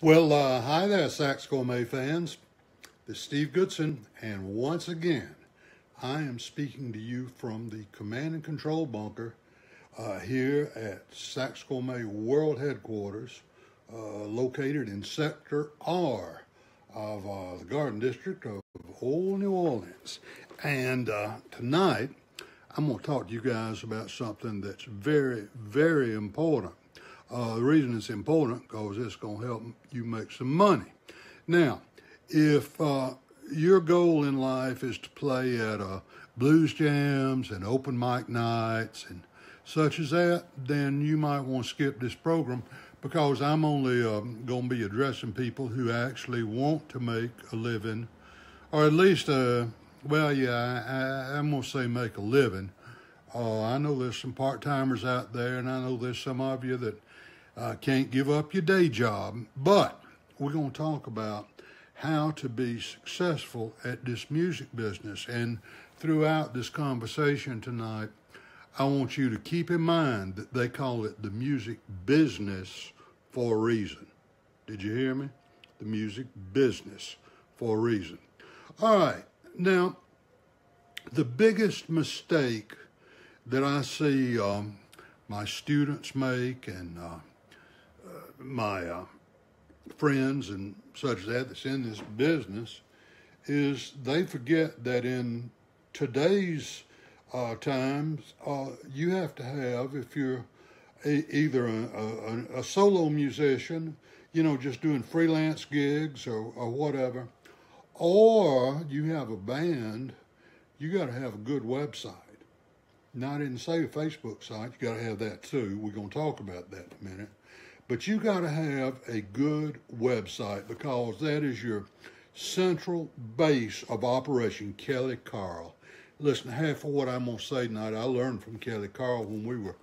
Well, hi there, Sax Gourmet fans. This is Steve Goodson, and once again, I am speaking to you from the Command and Control Bunker here at Sax Gourmet World Headquarters, located in Sector R of the Garden District of Old New Orleans. And tonight, I'm going to talk to you guys about something that's very, very important. The reason it's important because it's going to help you make some money. Now, if your goal in life is to play at blues jams and open mic nights and such as that, then you might want to skip this program because I'm only going to be addressing people who actually want to make a living, or at least, I'm going to say make a living. I know there's some part-timers out there, and I know there's some of you that can't give up your day job, but we're going to talk about how to be successful at this music business. And throughout this conversation tonight, I want you to keep in mind that they call it the music business for a reason. Did you hear me? The music business for a reason. All right. Now, the biggest mistake that I see my students make and my friends and such that's in this business is they forget that in today's times, you have to have, if you're either a solo musician, just doing freelance gigs or whatever, or you have a band, you got to have a good website. Now, I didn't say a Facebook site. You got to have that too. We're going to talk about that in a minute. But you got to have a good website because that is your central base of operation. Kelly Carl. Listen, half of what I'm going to say tonight, I learned from Kelly Carl when we were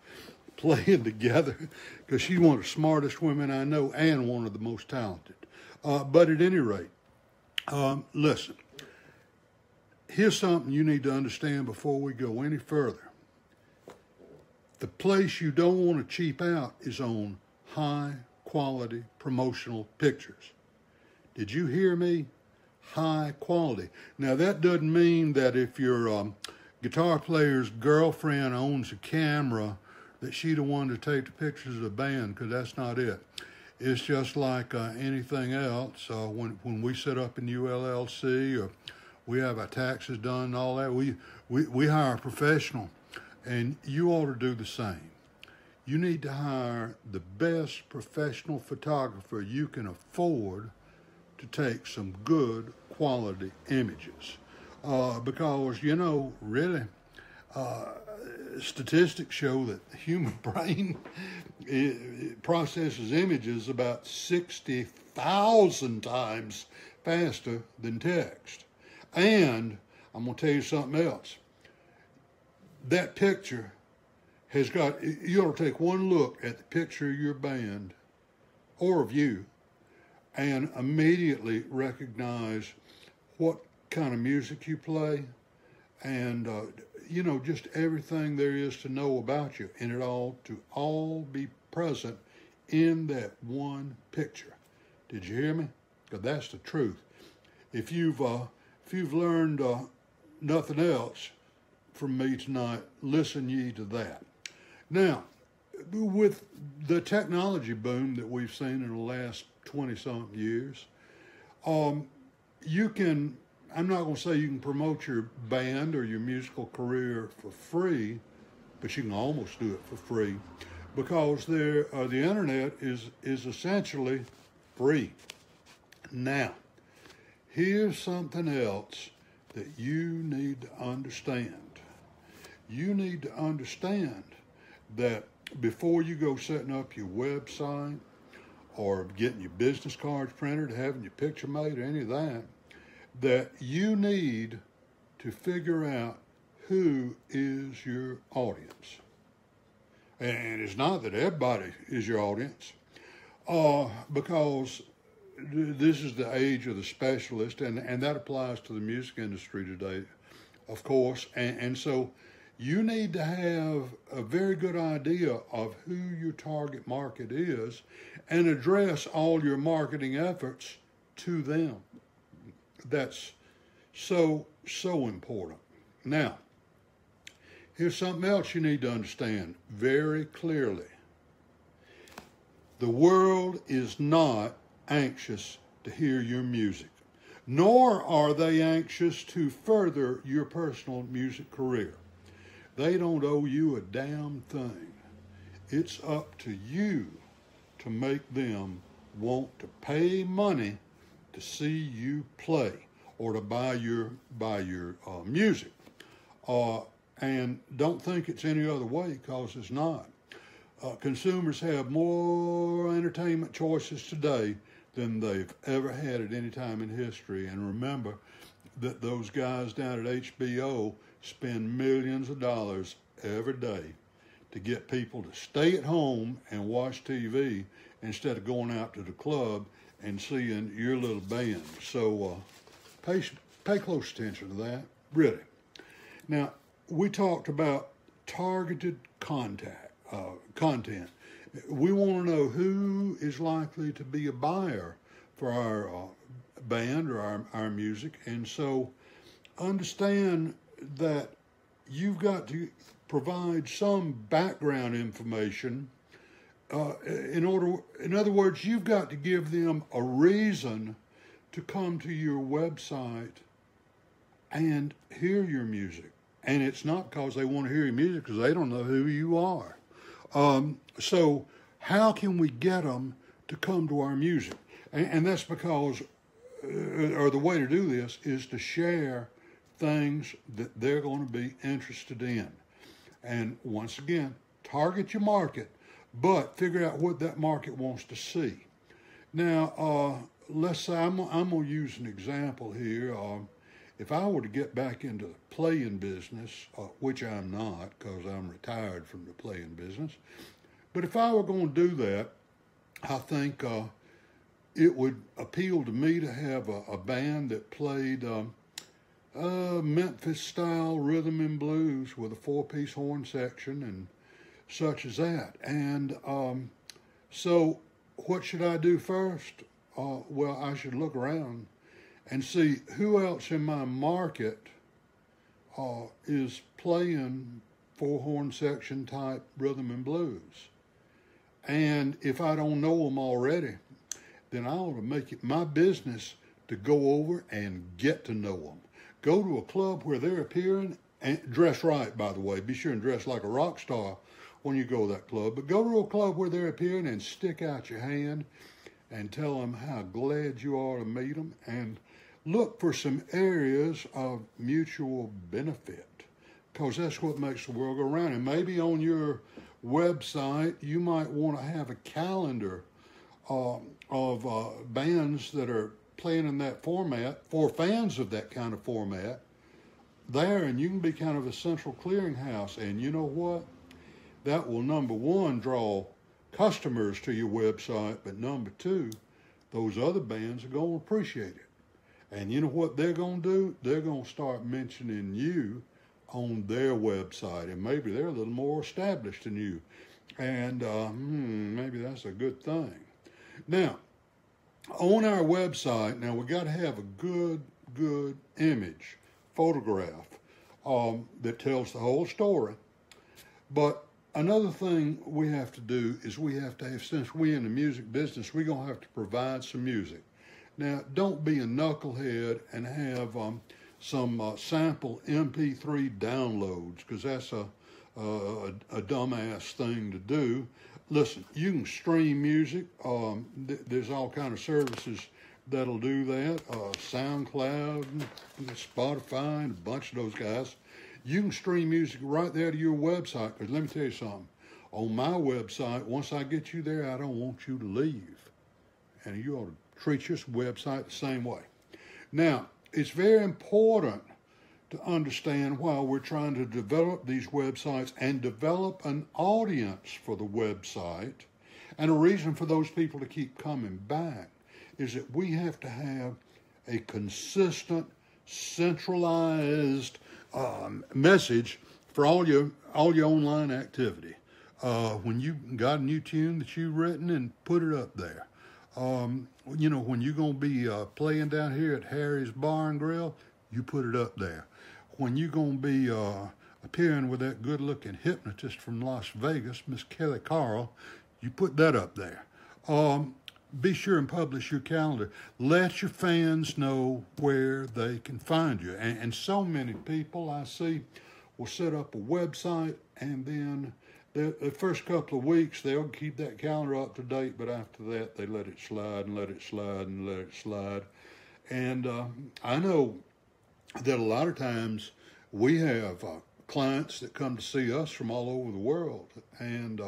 playing together because she's one of the smartest women I know and one of the most talented. But at any rate, listen, here's something you need to understand before we go any further. The place you don't want to cheap out is on high quality promotional pictures. Did you hear me? High quality. Now that doesn't mean that if your guitar player's girlfriend owns a camera that she's the one to take the pictures of the band, because that's not it. It's just like anything else. When we set up in ULLC or we have our taxes done and all that, we hire a professional, and you ought to do the same. You need to hire the best professional photographer you can afford to take some good quality images. Because, really, statistics show that the human brain processes images about 60,000 times faster than text. And I'm going to tell you something else. That picture you ought to take one look at the picture of your band or of you and immediately recognize what kind of music you play and, just everything there is to know about you, and it ought to all be present in that one picture. Did you hear me? Because that's the truth. If you've learned nothing else from me tonight, listen ye to that. Now, with the technology boom that we've seen in the last 20-something years, I'm not going to say you can promote your band or your musical career for free, but you can almost do it for free because the internet is essentially free. Now, here's something else that you need to understand. You need to understand that before you go setting up your website or getting your business cards printed, having your picture made, or any of that, that you need to figure out who is your audience. And it's not that everybody is your audience, because this is the age of the specialist, and that applies to the music industry today, of course. And so you need to have a very good idea of who your target market is and address all your marketing efforts to them. That's so important. Now, here's something else you need to understand very clearly. The world is not anxious to hear your music, nor are they anxious to further your personal music career. They don't owe you a damn thing. It's up to you to make them want to pay money to see you play or to buy your music. And don't think it's any other way, because it's not. Consumers have more entertainment choices today than they've ever had at any time in history. And remember that those guys down at HBO spend millions of dollars every day to get people to stay at home and watch TV instead of going out to the club and seeing your little band. So pay close attention to that, really. Now, we talked about targeted content. We want to know who is likely to be a buyer for our band or our music. And so understand that you've got to provide some background information. In other words, you've got to give them a reason to come to your website and hear your music. And it's not because they want to hear your music, because they don't know who you are. So how can we get them to come to our music? And that's because, or the way to do this is to share things that they're going to be interested in. And once again, target your market, but figure out what that market wants to see. Now, let's say I'm going to use an example here. If I were to get back into the playing business, which I'm not because I'm retired from the playing business, but if I were going to do that, I think it would appeal to me to have a band that played Memphis-style rhythm and blues with a 4-piece horn section and such as that. And so what should I do first? Well, I should look around and see who else in my market is playing 4-horn section type rhythm and blues. And if I don't know them already, then I ought to make it my business to go over and get to know them. Go to a club where they're appearing, and dress right, by the way. Be sure and dress like a rock star when you go to that club. But go to a club where they're appearing and stick out your hand and tell them how glad you are to meet them, and look for some areas of mutual benefit, because that's what makes the world go round. And maybe on your website, you might want to have a calendar of bands that are playing in that format for fans of that kind of format there, and you can be kind of a central clearinghouse. And you know what? That will, number one, draw customers to your website, but number two, those other bands are going to appreciate it. And you know what they're going to do? They're going to start mentioning you on their website, and maybe they're a little more established than you. And maybe that's a good thing. Now, on our website, now we got to have a good image, photograph that tells the whole story. But another thing we have to do is we have to have, since we're in the music business, we're going to have to provide some music. Now, don't be a knucklehead and have some sample MP3 downloads, because that's a dumbass thing to do. Listen, you can stream music. There's all kind of services that'll do that. SoundCloud, Spotify, and a bunch of those guys. You can stream music right there to your website, because let me tell you something. On my website, once I get you there, I don't want you to leave. And you ought to treat your website the same way. Now, it's very important to understand while we're trying to develop these websites and develop an audience for the website, and a reason for those people to keep coming back, is that we have to have a consistent, centralized message for all your online activity. When you got a new tune that you've written, and put it up there. When you're going to be playing down here at Harry's Bar and Grill, you put it up there. When you're going to be appearing with that good-looking hypnotist from Las Vegas, Miss Kelly Carl, you put that up there. Be sure and publish your calendar. Let your fans know where they can find you. And so many people I see will set up a website, and then the first couple of weeks they'll keep that calendar up to date, but after that they let it slide and let it slide and let it slide. And I know that a lot of times we have clients that come to see us from all over the world, and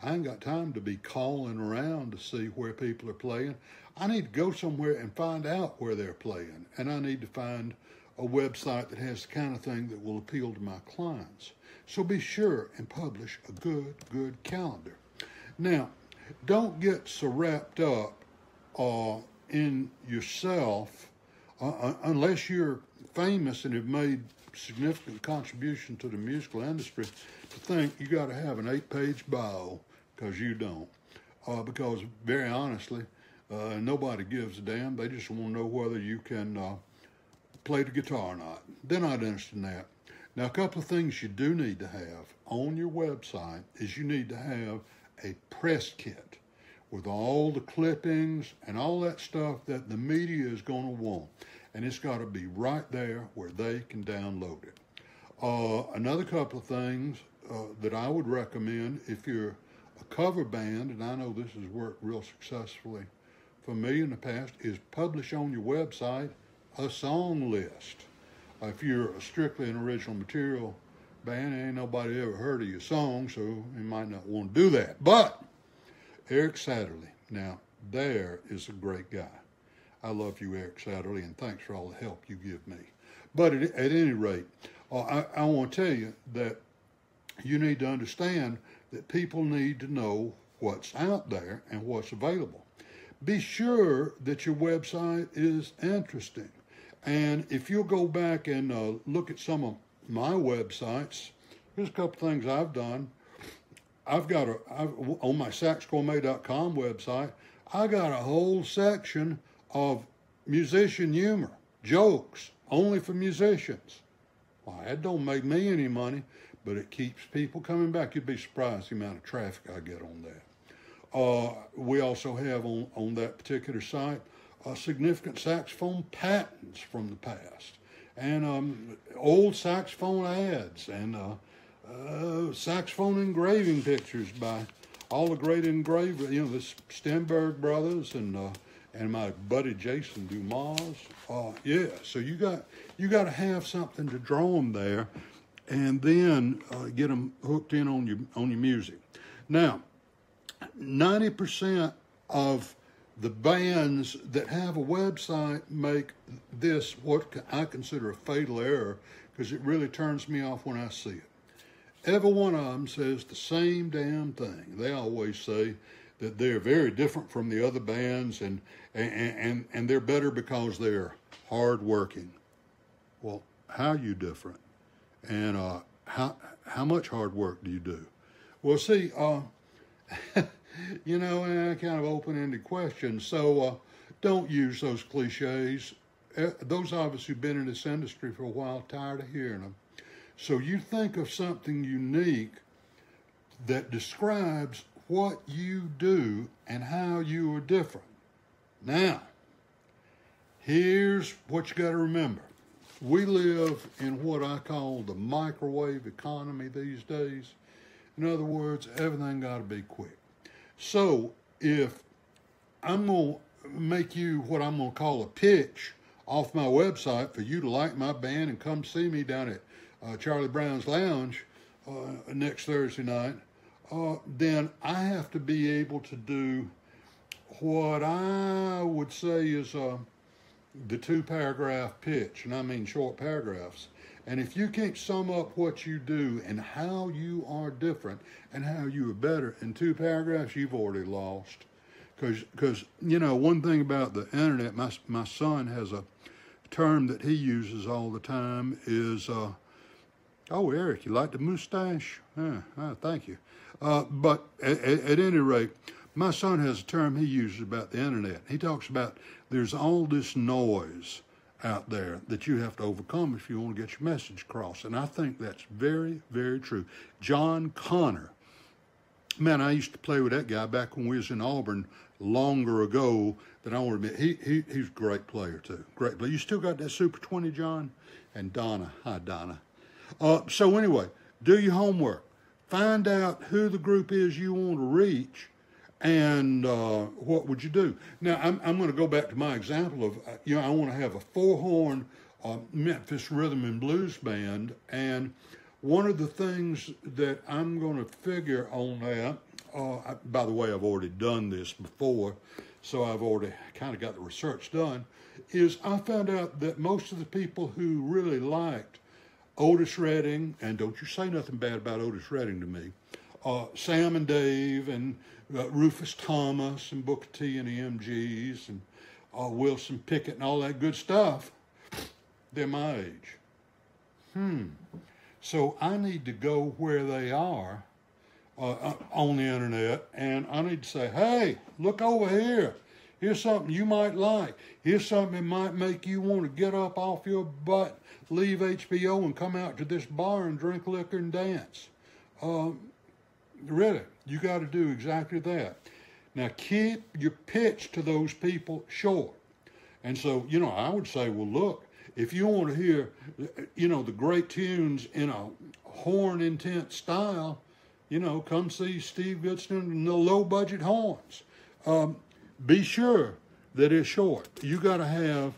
I ain't got time to be calling around to see where people are playing. I need to go somewhere and find out where they're playing, and I need to find a website that has the kind of thing that will appeal to my clients. So be sure and publish a good calendar. Now, don't get so wrapped up in yourself unless you're famous and have made significant contribution to the musical industry to think you got to have an 8-page bio, because you don't. Because very honestly, nobody gives a damn. They just want to know whether you can play the guitar or not. They're not interested in that. Now, a couple of things you do need to have on your website is you need to have a press kit with all the clippings and all that stuff that the media is going to want. And it's got to be right there where they can download it. Another couple of things that I would recommend if you're a cover band, and I know this has worked real successfully for me in the past, is publish on your website a song list. If you're strictly an original material band, ain't nobody ever heard of your song, so you might not want to do that. But Eric Satterley, now there is a great guy. I love you, Eric Satterley, and thanks for all the help you give me. But at any rate, I want to tell you that you need to understand that people need to know what's out there and what's available. Be sure that your website is interesting. And if you'll go back and look at some of my websites, here's a couple things I've done. I've on my saxgourmet.com website, I got a whole section of musician humor, jokes, only for musicians. Well, that don't make me any money, but it keeps people coming back. You'd be surprised the amount of traffic I get on that. We also have on that particular site significant saxophone patents from the past, and old saxophone ads, and saxophone engraving pictures by all the great engravers, the Stenberg brothers and my buddy Jason Dumas. So you got to have something to draw them there, and then get them hooked in on your music. Now, 90% of the bands that have a website make this what I consider a fatal error, because it really turns me off when I see it. Every one of them says the same damn thing. They always say that they're very different from the other bands, and they're better because they're hardworking. Well, how are you different? And how much hard work do you do? Well, see, kind of open-ended question. So don't use those cliches. Those of us who've been in this industry for a while tired of hearing them. So you think of something unique that describes what you do and how you are different. Now, here's what you got to remember. We live in what I call the microwave economy these days. In other words, everything got to be quick. So if I'm going to make you what I'm going to call a pitch off my website for you to like my band and come see me down at Charlie Brown's Lounge next Thursday night, then I have to be able to do what I would say is the 2-paragraph pitch, and I mean short paragraphs. And if you can't sum up what you do and how you are different and how you are better in 2 paragraphs, you've already lost. Because one thing about the internet, my son has a term that he uses all the time is, oh, Eric, you like the mustache? Thank you. But at any rate, my son has a term he uses about the internet. He talks about there's all this noise out there that you have to overcome if you want to get your message across. And I think that's very, very true. John Connor, man, I used to play with that guy back when we was in Auburn longer ago than I want to admit. He's a great player too. Great player. You still got that Super 20, John? And Donna. Hi, Donna. So anyway, do your homework. Find out who the group is you want to reach, and what would you do? Now, I'm going to go back to my example of, I want to have a four-horn Memphis Rhythm and Blues band, and one of the things that I'm going to figure on that, by the way, I've already done this before, so I've already kind of got the research done, is I found out that most of the people who really liked Otis Redding, and don't you say nothing bad about Otis Redding to me, Sam and Dave, and Rufus Thomas, and Booker T and the MGs, and Wilson Pickett, and all that good stuff, they're my age. So I need to go where they are on the internet, and I need to say, hey, look over here. Here's something you might like. Here's something that might make you want to get up off your butt, leave HBO, and come out to this bar and drink liquor and dance. Really, you got to do exactly that. Now, keep your pitch to those people short. And so, I would say, well, look, if you want to hear, the great tunes in a horn-intense style, come see Steve Goodson and the low-budget horns. Be sure that it's short. You got to have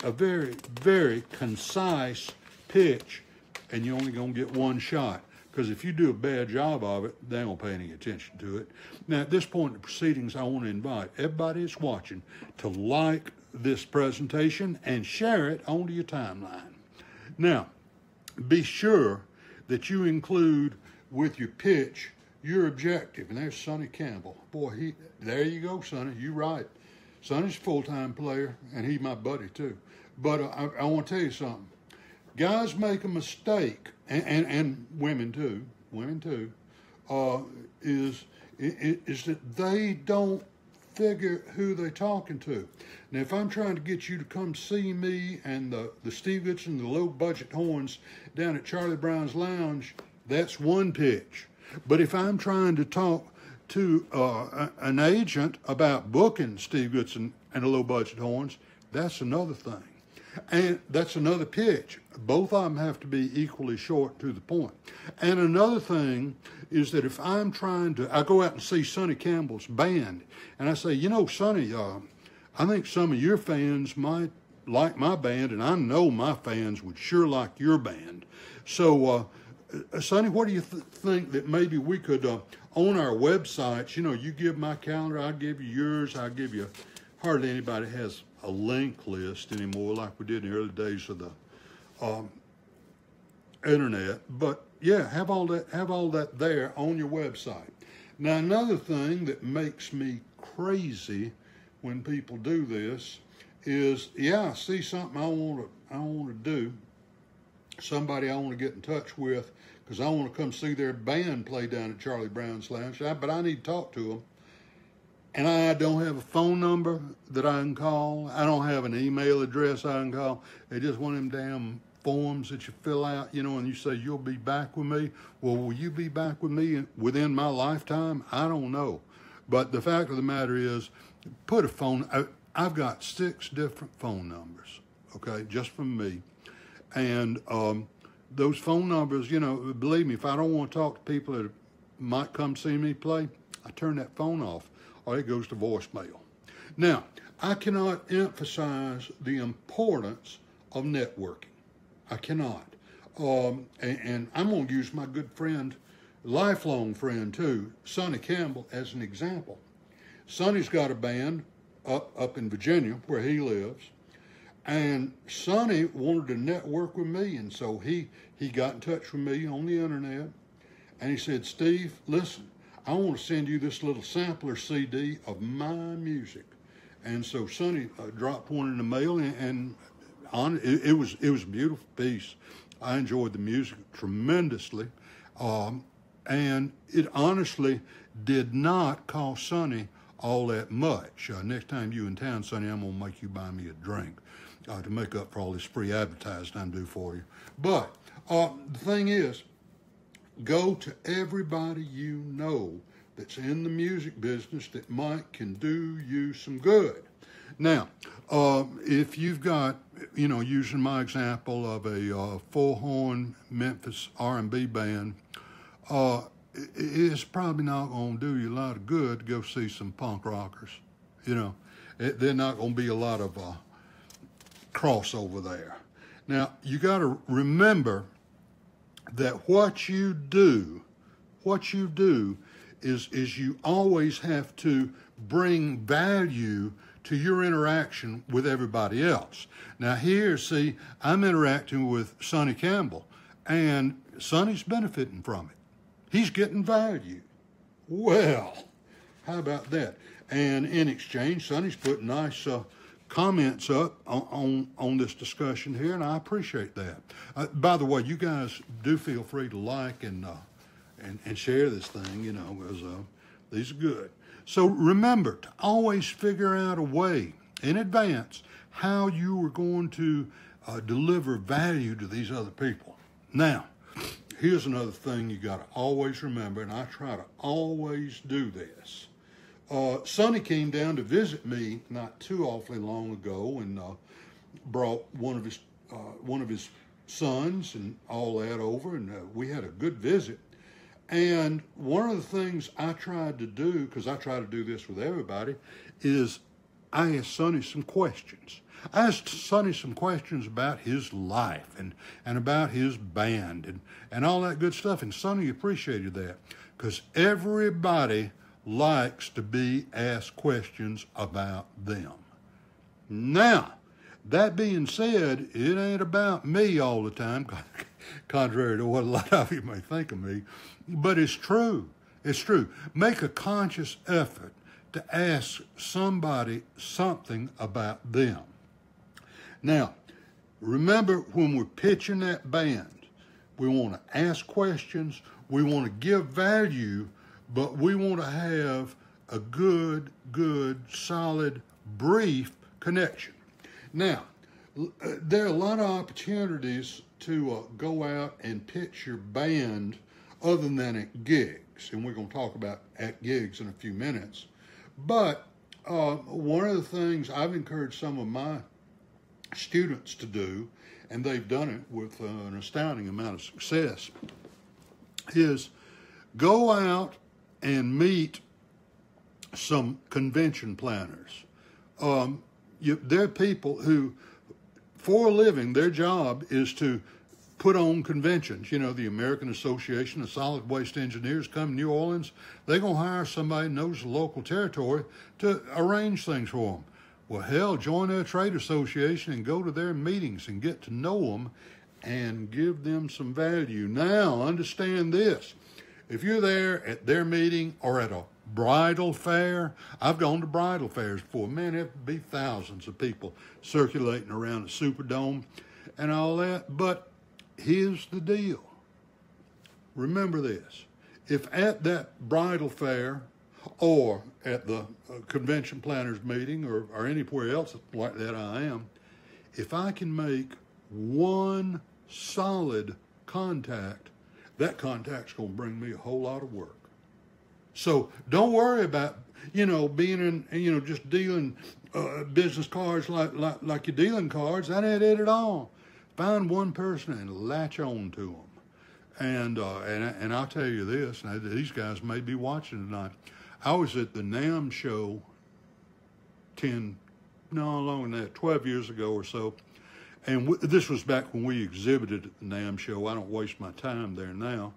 a very, very concise pitch, and you're only going to get one shot. Because if you do a bad job of it, they don't pay any attention to it. Now, at this point in the proceedings, I want to invite everybody that's watching to like this presentation and share it onto your timeline. Now, be sure that you include with your pitch your objective. And there's Sonny Campbell. Boy, there you go, Sonny. You're right. Sonny's a full-time player, and he's my buddy too. But I want to tell you something. Guys make a mistake, and women too, is that they don't figure who they're talking to. Now, if I'm trying to get you to come see me and the Steve Goodson, the low-budget horns down at Charlie Brown's Lounge, that's one pitch. But if I'm trying to talk to an agent about booking Steve Goodson and the low-budget horns, that's another thing. And that's another pitch. Both of them have to be equally short to the point. And another thing is that if I'm trying to, I go out and see Sonny Campbell's band, and I say, Sonny, I think some of your fans might like my band, and I know my fans would sure like your band. So, Sonny, what do you think that maybe we could, on our websites, you give my calendar, I'll give you yours, I'll give you, hardly anybody has a link list anymore like we did in the early days of the internet. But yeah, have all that there on your website. Now, another thing that makes me crazy when people do this is, I see something I want to do, somebody I want to get in touch with, because I want to come see their band play down at Charlie Brown's Lounge, but I need to talk to them. And I don't have a phone number that I can call. I don't have an email address I can call. They just one of them damn forms that you fill out, and you say, you'll be back with me. Well, will you be back with me within my lifetime? I don't know. But the fact of the matter is, put a phone, I've got 6 different phone numbers, okay, just from me. And those phone numbers, believe me, if I don't want to talk to people that might come see me play, I turn that phone off, or it goes to voicemail. Now, I cannot emphasize the importance of networking. I cannot. And I'm going to use my good friend, lifelong friend too, Sonny Campbell, as an example. Sonny's got a band up in Virginia where he lives. And Sonny wanted to network with me, and so he got in touch with me on the internet, and he said, Steve, listen, I want to send you this little sampler CD of my music. And so Sonny dropped one in the mail, and it was a beautiful piece. I enjoyed the music tremendously. And it honestly did not cost Sonny all that much. Next time you in town, Sonny, I'm going to make you buy me a drink to make up for all this free advertising I do for you. But the thing is, go to everybody you know that's in the music business that can do you some good. Now, if you've got, using my example of a four-horn Memphis R&B band, it's probably not going to do you a lot of good to go see some punk rockers. They're not going to be a lot of crossover there. Now, you got to remember that what you do is you always have to bring value to your interaction with everybody else. Now here, see, I'm interacting with Sonny Campbell, and Sonny's benefiting from it. He's getting value. Well, how about that? And in exchange, Sonny's put nice comments up on this discussion here, and I appreciate that. By the way, you guys do feel free to like and share this thing, because these are good. So remember to always figure out a way in advance how you are going to deliver value to these other people. Now, here's another thing you got to always remember, and I try to always do this. Sonny came down to visit me not too awfully long ago, and brought one of his sons and all that over, and we had a good visit. And one of the things I tried to do, because I try to do this with everybody, is I asked Sonny some questions. I asked Sonny some questions about his life and about his band and all that good stuff. And Sonny appreciated that, because everybody likes to be asked questions about them. Now, that being said, it ain't about me all the time, contrary to what a lot of you may think of me, but it's true. It's true. Make a conscious effort to ask somebody something about them. Now, remember, when we're pitching that band, we want to ask questions, we want to give value, but we want to have a good, solid, brief connection. Now, there are a lot of opportunities to go out and pitch your band other than at gigs, and we're going to talk about at gigs in a few minutes. But one of the things I've encouraged some of my students to do, and they've done it with an astounding amount of success, is go out and meet some convention planners. There are people who, for a living, their job is to put on conventions. The American Association of Solid Waste Engineers come to New Orleans. They're going to hire somebody who knows the local territory to arrange things for them. Well, hell, join their trade association and go to their meetings and get to know them and give them some value. Now, understand this. If you're there at their meeting or at a bridal fair, I've gone to bridal fairs before. Man, there'd be thousands of people circulating around the Superdome and all that. But here's the deal. Remember this. If at that bridal fair or at the convention planners meeting or anywhere else like that I am, if I can make one solid contact, that contact's going to bring me a whole lot of work. So don't worry about, being in, just dealing business cards like you're dealing cards. That ain't it at all. Find one person and latch on to them. And I'll tell you this, now these guys may be watching tonight. I was at the NAMM show 12 years ago or so. And this was back when we exhibited at the NAMM show. I don't waste my time there now.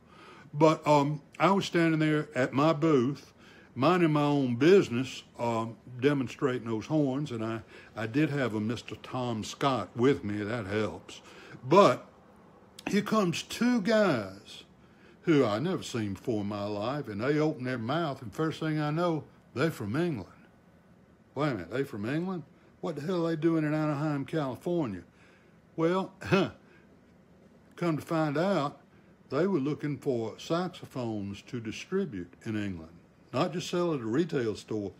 But I was standing there at my booth, minding my own business, demonstrating those horns. And I did have a Mr. Tom Scott with me. That helps. But here comes two guys who I never seen before in my life. And they open their mouth, and first thing I know, they're from England. Wait a minute, they from England? What the hell are they doing in Anaheim, California? Well, come to find out, they were looking for saxophones to distribute in England. Not just sell at a retail store,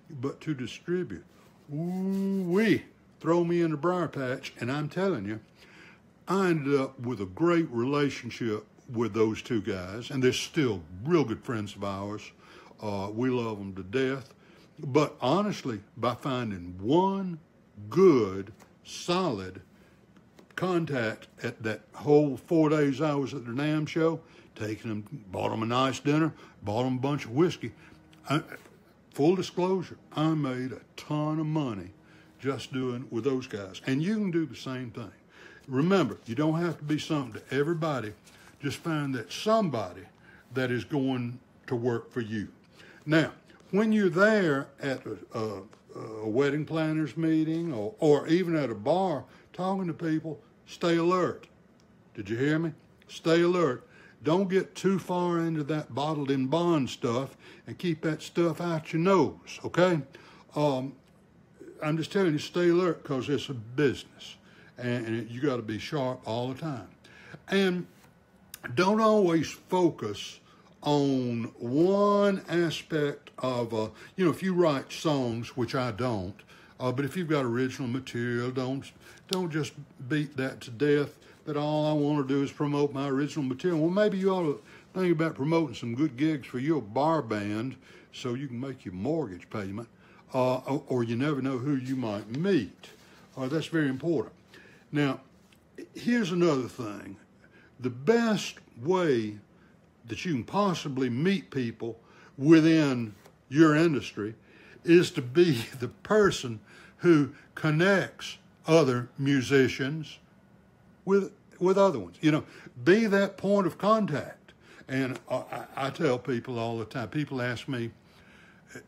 but to distribute. Ooh-wee, throw me in the briar patch, and I'm telling you, I ended up with a great relationship with those two guys, and they're still real good friends of ours. We love them to death. But honestly, by finding one good, solid contact at that whole 4 days I was at the NAMM show, taking them, bought them a nice dinner, bought them a bunch of whiskey. Full disclosure, I made a ton of money just doing with those guys. And you can do the same thing. Remember, you don't have to be something to everybody. Just find that somebody that is going to work for you. Now, when you're there at a wedding planners meeting or even at a bar talking to people, stay alert. Did you hear me? Stay alert. Don't get too far into that bottled in bond stuff and keep that stuff out your nose, okay? I'm just telling you, stay alert because it's a business and you got to be sharp all the time. And don't always focus on one aspect of, if you write songs, which I don't, but if you've got original material, don't just beat that to death, that all I want to do is promote my original material. Well, maybe you ought to think about promoting some good gigs for your bar band so you can make your mortgage payment, or you never know who you might meet. That's very important. Now, here's another thing. The best way that you can possibly meet people within your industry is to be the person who connects other musicians with other ones. Be that point of contact. And I tell people all the time, people ask me,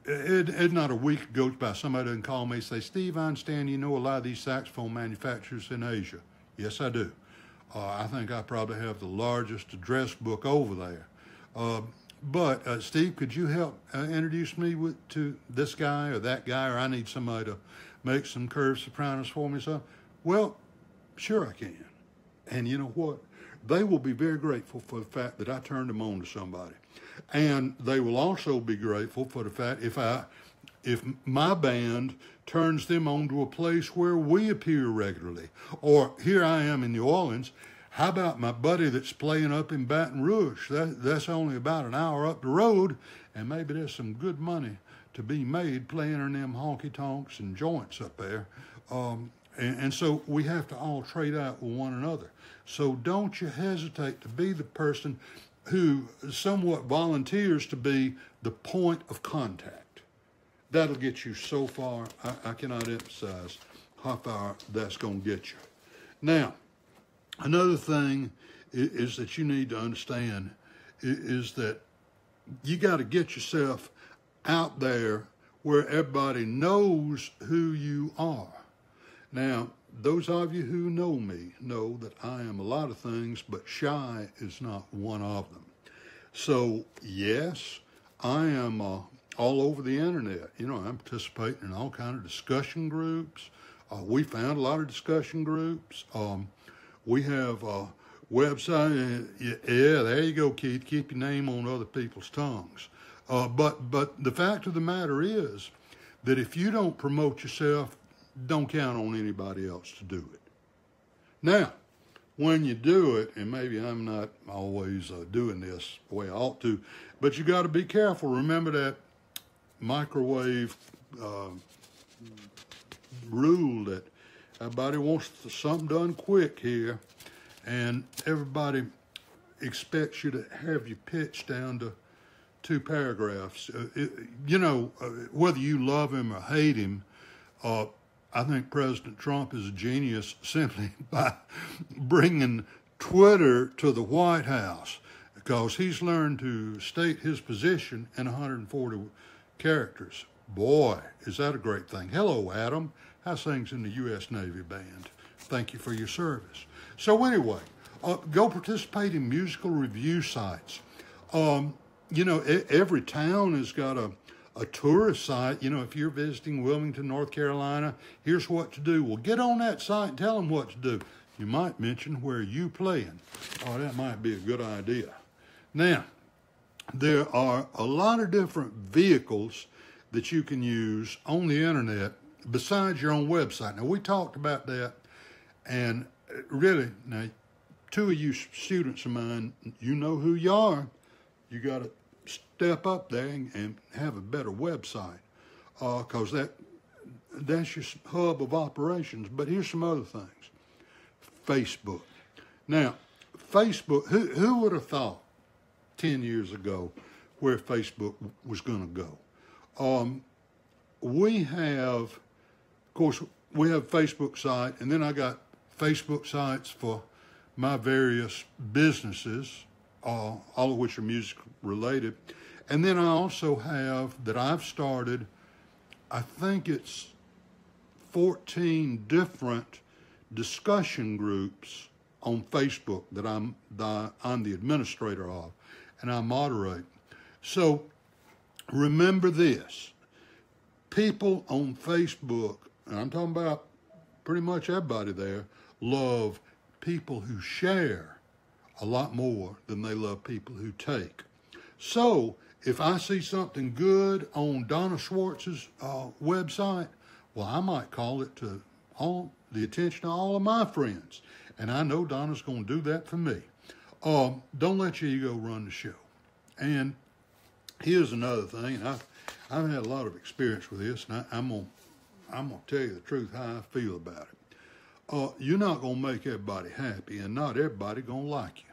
it's not a week goes by, somebody doesn't call me and say, Steve, I understand you know a lot of these saxophone manufacturers in Asia. Yes, I do. I think I probably have the largest address book over there. But Steve, could you help introduce me to this guy or that guy, or I need somebody to make some curved sopranos for me? So, well, sure I can. And you know what? They will be very grateful for the fact that I turned them on to somebody. And they will also be grateful for the fact if my band turns them on to a place where we appear regularly. Or here I am in New Orleans. How about my buddy that's playing up in Baton Rouge? That's only about an hour up the road, and maybe there's some good money to be made playing in them honky-tonks and joints up there. And so we have to all trade out with one another. So don't you hesitate to be the person who somewhat volunteers to be the point of contact. That'll get you so far. I cannot emphasize how far that's going to get you. Now, another thing is that you need to understand is that you got to get yourself out there where everybody knows who you are. Now, those of you who know me know that I am a lot of things, but shy is not one of them. So, yes, I am all over the internet. I'm participating in all kinds of discussion groups. We found a lot of discussion groups. We have a website. Yeah, there you go, Keith. Keep your name on other people's tongues. But the fact of the matter is that if you don't promote yourself, don't count on anybody else to do it. Now, when you do it, and maybe I'm not always doing this the way I ought to, but you got to be careful. Remember that microwave rule that everybody wants something done quick here, and everybody expects you to have your pitch down to 2 paragraphs. Whether you love him or hate him, I think President Trump is a genius simply by bringing Twitter to the White House, because he's learned to state his position in 140 characters. Boy, is that a great thing. Hello, Adam. How's things in the U.S. Navy Band? Thank you for your service. So anyway, go participate in musical review sites. Every town has got a tourist site. If you're visiting Wilmington, North Carolina, here's what to do. Well, get on that site and tell them what to do. you might mention where you playing. Oh, that might be a good idea. Now, there are a lot of different vehicles that you can use on the internet besides your own website. Now, we talked about that, and really, now, two of you students of mine, you know who you are. You got to step up there and have a better website, because that's your hub of operations. But here's some other things. Facebook. Now, Facebook, who would have thought 10 years ago where Facebook was going to go? We have, of course, we have a Facebook site, and then I got Facebook sites for my various businesses, all of which are music related. And then I also have, that I've started, I think it's 14 different discussion groups on Facebook that I'm the administrator of, and I moderate. So remember this, people on Facebook, and I'm talking about pretty much everybody there, love people who share a lot more than they love people who take. So if I see something good on Donna Schwartz's website, well, I might call it to the attention of all of my friends. And I know Donna's going to do that for me. Don't let your ego run the show. And here's another thing, and I've had a lot of experience with this, and I'm gonna tell you the truth how I feel about it. You're not gonna make everybody happy, and not everybody gonna like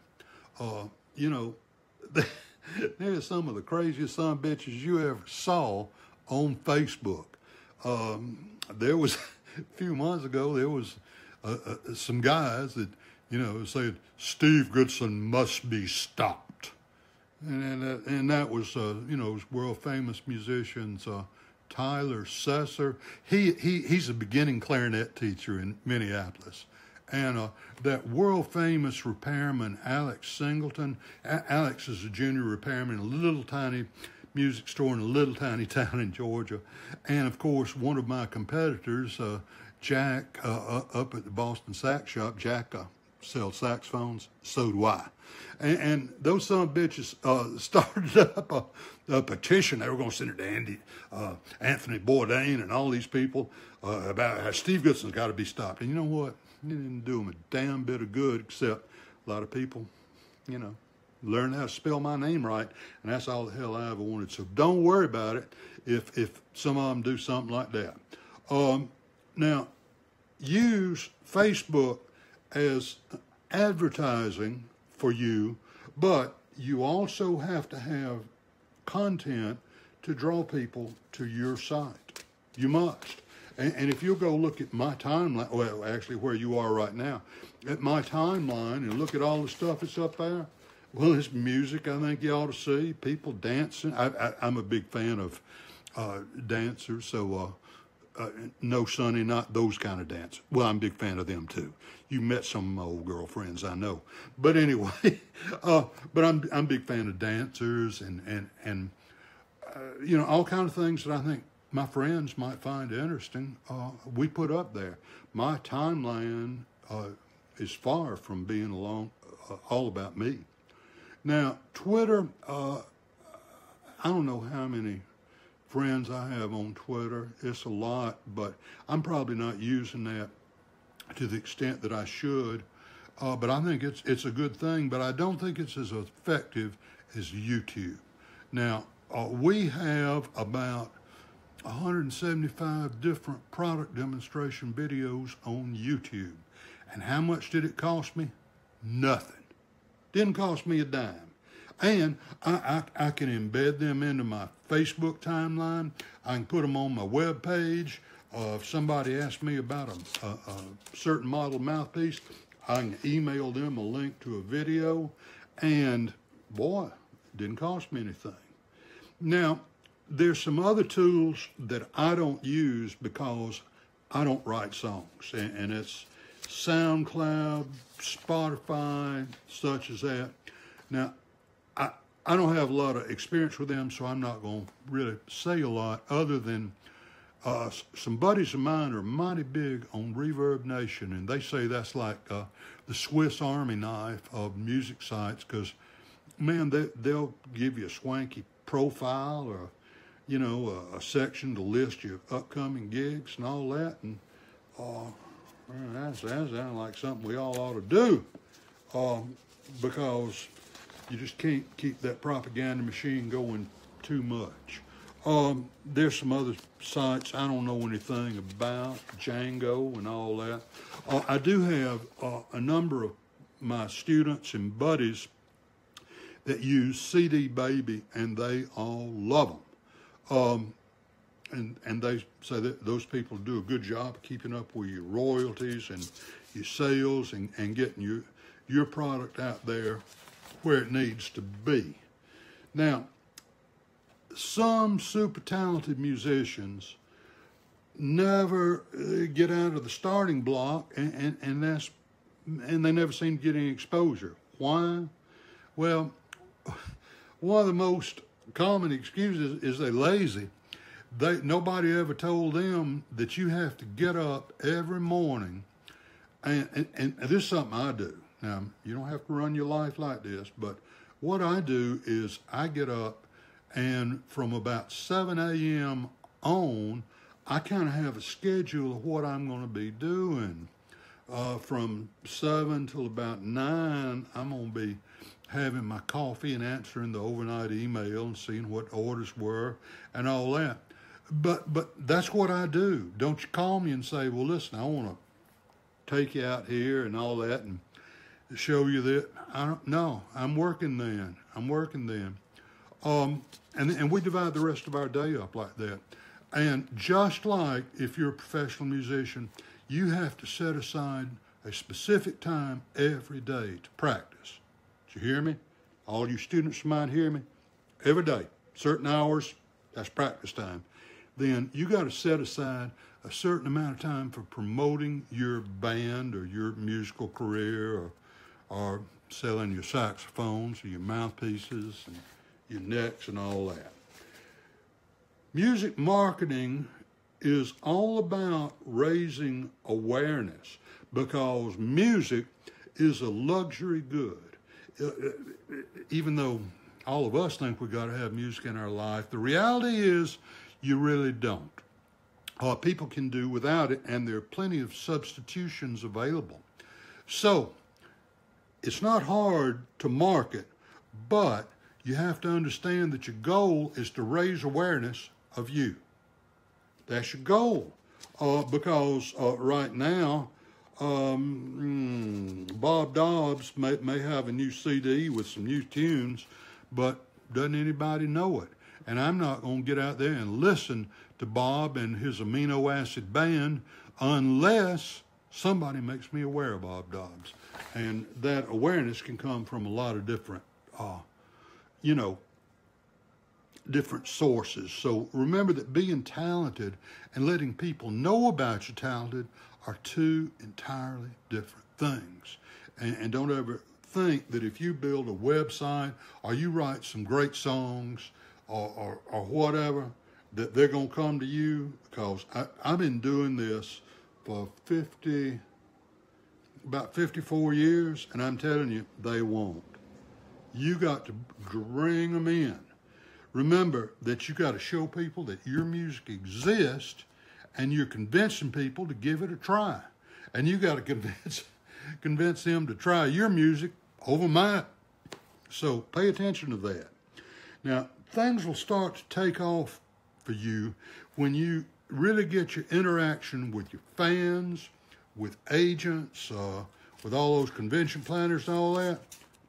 you. You know, there's some of the craziest son of bitches you ever saw on Facebook. There was a few months ago, there was some guys that, said Steve Goodson must be stopped. And that was, world famous musicians, Tyler Sesser. He's a beginning clarinet teacher in Minneapolis. And that world famous repairman, Alex Singleton. Alex is a junior repairman in a little tiny music store in a little tiny town in Georgia. And of course, one of my competitors, Jack, up at the Boston Sax Shop, Jack sells saxophones, so do I. And those son of bitches started up a petition. They were going to send it to Anthony Bourdain and all these people about how Steve Goodson's got to be stopped. And you know what? It didn't do them a damn bit of good, except a lot of people, learn how to spell my name right, and that's all the hell I ever wanted. So don't worry about it if some of them do something like that. Now, use Facebook as advertising for you, but you also have to have content to draw people to your site. You must. And if you'll go look at my timeline, well, actually where you are right now, at my timeline and look at all the stuff that's up there, well, it's music I think you ought to see, people dancing. I'm a big fan of dancers, so no, Sonny, not those kind of dancers. Well, I'm a big fan of them too. You met some of my old girlfriends, I know. But anyway, but I'm a big fan of dancers and all kinds of things that I think my friends might find interesting. We put up there. My timeline is far from being all about me. Now, Twitter, I don't know how many friends I have on Twitter. It's a lot, but I'm probably not using that to the extent that I should. But I think it's a good thing, but I don't think it's as effective as YouTube. Now, we have about 175 different product demonstration videos on YouTube. And how much did it cost me? Nothing. Didn't cost me a dime. And I can embed them into my Facebook timeline. I can put them on my web page. If somebody asks me about a certain model mouthpiece, I can email them a link to a video. And boy, it didn't cost me anything. Now, there's some other tools that I don't use because I don't write songs. And it's SoundCloud, Spotify, such as that. Now, I don't have a lot of experience with them, so I'm not going to really say a lot other than Some buddies of mine are mighty big on Reverb Nation, and they say that's like the Swiss Army knife of music sites, because, man, they'll give you a swanky profile, or, you know, a section to list your upcoming gigs and all that, and that sounds like something we all ought to do, because you just can't keep that propaganda machine going too much. There's some other sites I don't know anything about, Django and all that. I do have a number of my students and buddies that use CD Baby, and they all love them. And they say that those people do a good job of keeping up with your royalties and your sales, and getting your product out there where it needs to be. Now, some super talented musicians never get out of the starting block, and they never seem to get any exposure. Why? Well, one of the most common excuses is they're lazy. Nobody ever told them that you have to get up every morning, and this is something I do. Now, you don't have to run your life like this, but what I do is I get up, and from about 7 a.m. on, I kind of have a schedule of what I'm going to be doing. From 7 till about 9, I'm going to be having my coffee and answering the overnight email and seeing what orders were and all that. But that's what I do. Don't you call me and say, well, listen, I want to take you out here and all that and show you that. I don't know. I'm working then. And we divide the rest of our day up like that. And just like if you're a professional musician, you have to set aside a specific time every day to practice. Did you hear me? All you students might hear me. Every day, certain hours, that's practice time. Then you got to set aside a certain amount of time for promoting your band or your musical career, or selling your saxophones or your mouthpieces and your necks and all that. Music marketing is all about raising awareness, because music is a luxury good. Even though all of us think we got to have music in our life, the reality is you really don't. People can do without it, and there are plenty of substitutions available. So it's not hard to market, but you have to understand that your goal is to raise awareness of you. That's your goal. Because right now, Bob Dobbs may have a new CD with some new tunes, but doesn't anybody know it? And I'm not going to get out there and listen to Bob and his amino acid band unless somebody makes me aware of Bob Dobbs. And that awareness can come from a lot of different, different sources. So remember that being talented and letting people know about you're talented are two entirely different things. And don't ever think that if you build a website or you write some great songs or whatever, that they're going to come to you, because I've been doing this for about 54 years, and I'm telling you, they won't. You got to bring them in. Remember that you got to show people that your music exists, and you're convincing people to give it a try. And you got to convince them to try your music over mine. So pay attention to that. Now, things will start to take off for you when you really get your interaction with your fans, with agents, with all those convention planners and all that,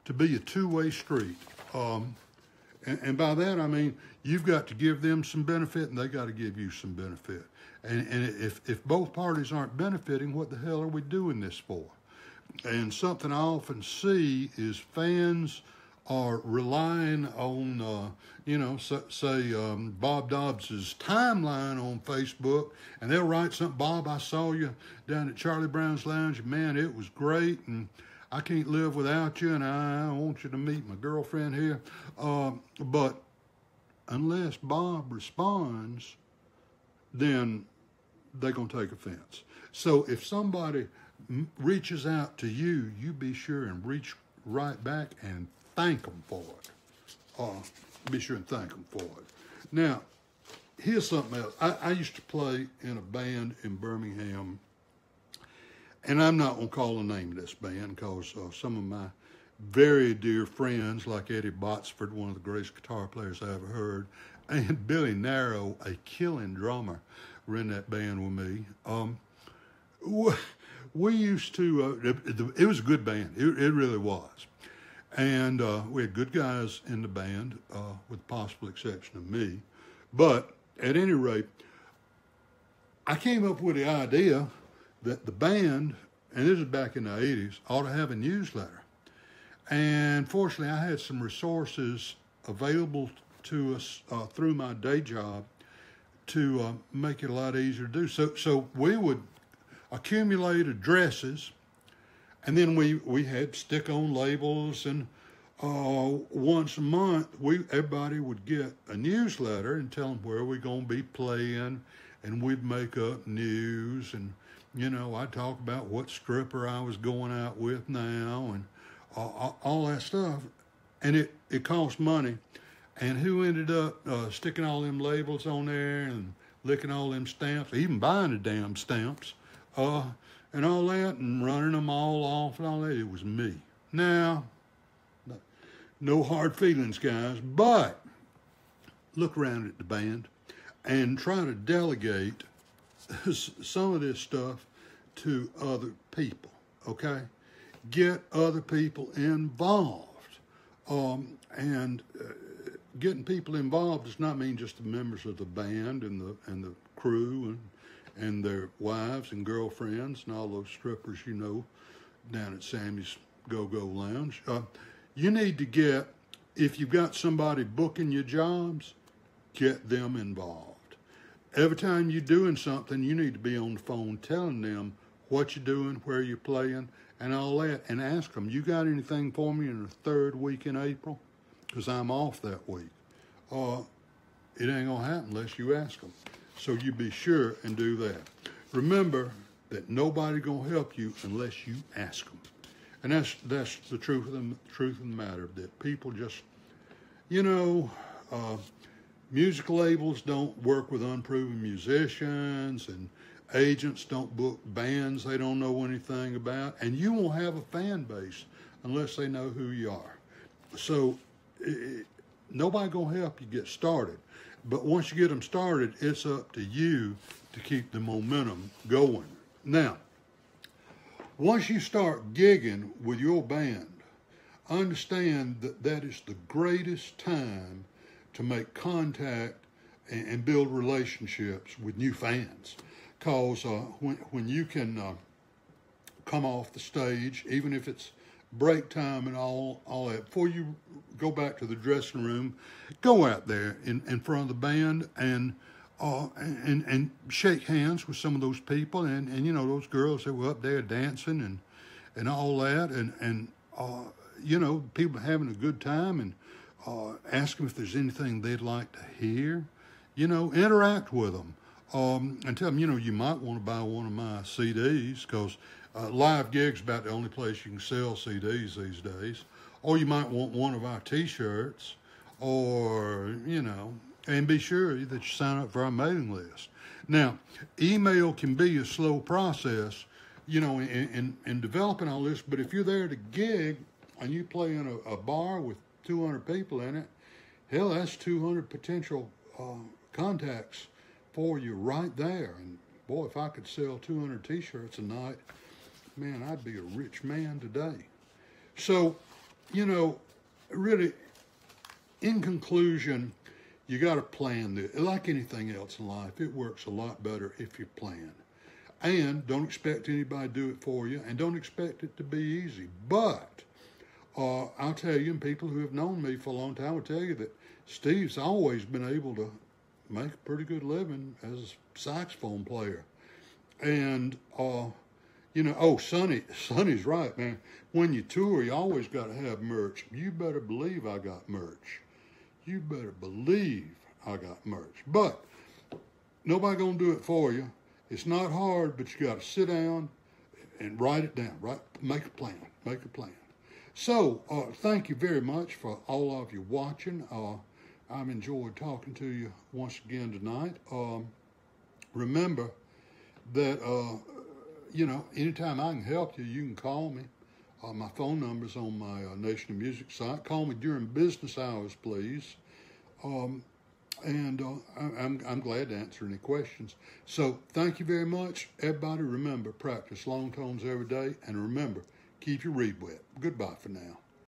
to be a two-way street. And by that, I mean, you've got to give them some benefit, and they got to give you some benefit. And if both parties aren't benefiting, what the hell are we doing this for? And something I often see is fans are relying on, say Bob Dobbs's timeline on Facebook, and they'll write something, Bob, I saw you down at Charlie Brown's Lounge, man, it was great, and I can't live without you, and I want you to meet my girlfriend here. But unless Bob responds, then they're going to take offense. So if somebody reaches out to you, you be sure and reach right back and thank them for it. Be sure and thank them for it. Now, here's something else. I used to play in a band in Birmingham, and I'm not going to call the name of this band because some of my very dear friends, like Eddie Botsford, one of the greatest guitar players I ever heard, and Billy Narrow, a killing drummer, were in that band with me. We used to, it was a good band. It really was. And we had good guys in the band, with the possible exception of me. But at any rate, I came up with the idea that the band, and this is back in the 80s, ought to have a newsletter. And fortunately, I had some resources available to us through my day job to make it a lot easier to do. So we would accumulate addresses, and then we had stick-on labels, and once a month, everybody would get a newsletter and tell them where we're going to be playing, and we'd make up news, and, I'd talk about what stripper I was going out with now, and all that stuff. And it cost money. And who ended up sticking all them labels on there and licking all them stamps, even buying the damn stamps, and all that, and running them all off and all that? It was me. Now, no hard feelings, guys, but look around at the band and try to delegate some of this stuff to other people, okay? Get other people involved. Getting people involved does not mean just the members of the band and the crew and their wives and girlfriends and all those strippers down at Sammy's Go-Go Lounge. You need to get, if you've got somebody booking your jobs, get them involved. Every time you're doing something, you need to be on the phone telling them what you're doing, where you're playing, and all that, and ask them, you got anything for me in the third week in April? Because I'm off that week. It ain't going to happen unless you ask them. So you be sure and do that. Remember that nobody going to help you unless you ask them. And that's the truth of the matter, that people just, music labels don't work with unproven musicians, and agents don't book bands they don't know anything about, and you won't have a fan base unless they know who you are. So nobody gonna help you get started, but once you get them started, it's up to you to keep the momentum going. Now, once you start gigging with your band, understand that is the greatest time to make contact and build relationships with new fans. Because when you can come off the stage, even if it's break time and all that, before you go back to the dressing room, go out there in front of the band and shake hands with some of those people and those girls that were up there dancing and all that, and people having a good time, and ask them if there's anything they'd like to hear. Interact with them. And tell them, you might want to buy one of my CDs, because live gigs about the only place you can sell CDs these days. Or you might want one of our T-shirts, or, and be sure that you sign up for our mailing list. Now, email can be a slow process, in developing all this, but if you're there to gig and you play in a bar with 200 people in it, hell, that's 200 potential contacts for you right there. And boy, if I could sell 200 T-shirts a night, man, I'd be a rich man today. So, really, in conclusion, you got to plan this. Like anything else in life, it works a lot better if you plan. And don't expect anybody to do it for you, and don't expect it to be easy. But I'll tell you, and people who have known me for a long time will tell you that Steve's always been able to make a pretty good living as a saxophone player. And, Sonny's right, man. When you tour, you always got to have merch. You better believe I got merch. You better believe I got merch. But Nobody gonna do it for you. It's not hard, but you got to sit down and write it down. Right, make a plan. Make a plan. So, thank you very much for all of you watching. I've enjoyed talking to you once again tonight. Remember that, anytime I can help you, you can call me. My phone number's on my Nation of Music site. Call me during business hours, please. I'm glad to answer any questions. So, thank you very much. Everybody, remember, practice long tones every day. And remember, keep your reed wet. Goodbye for now.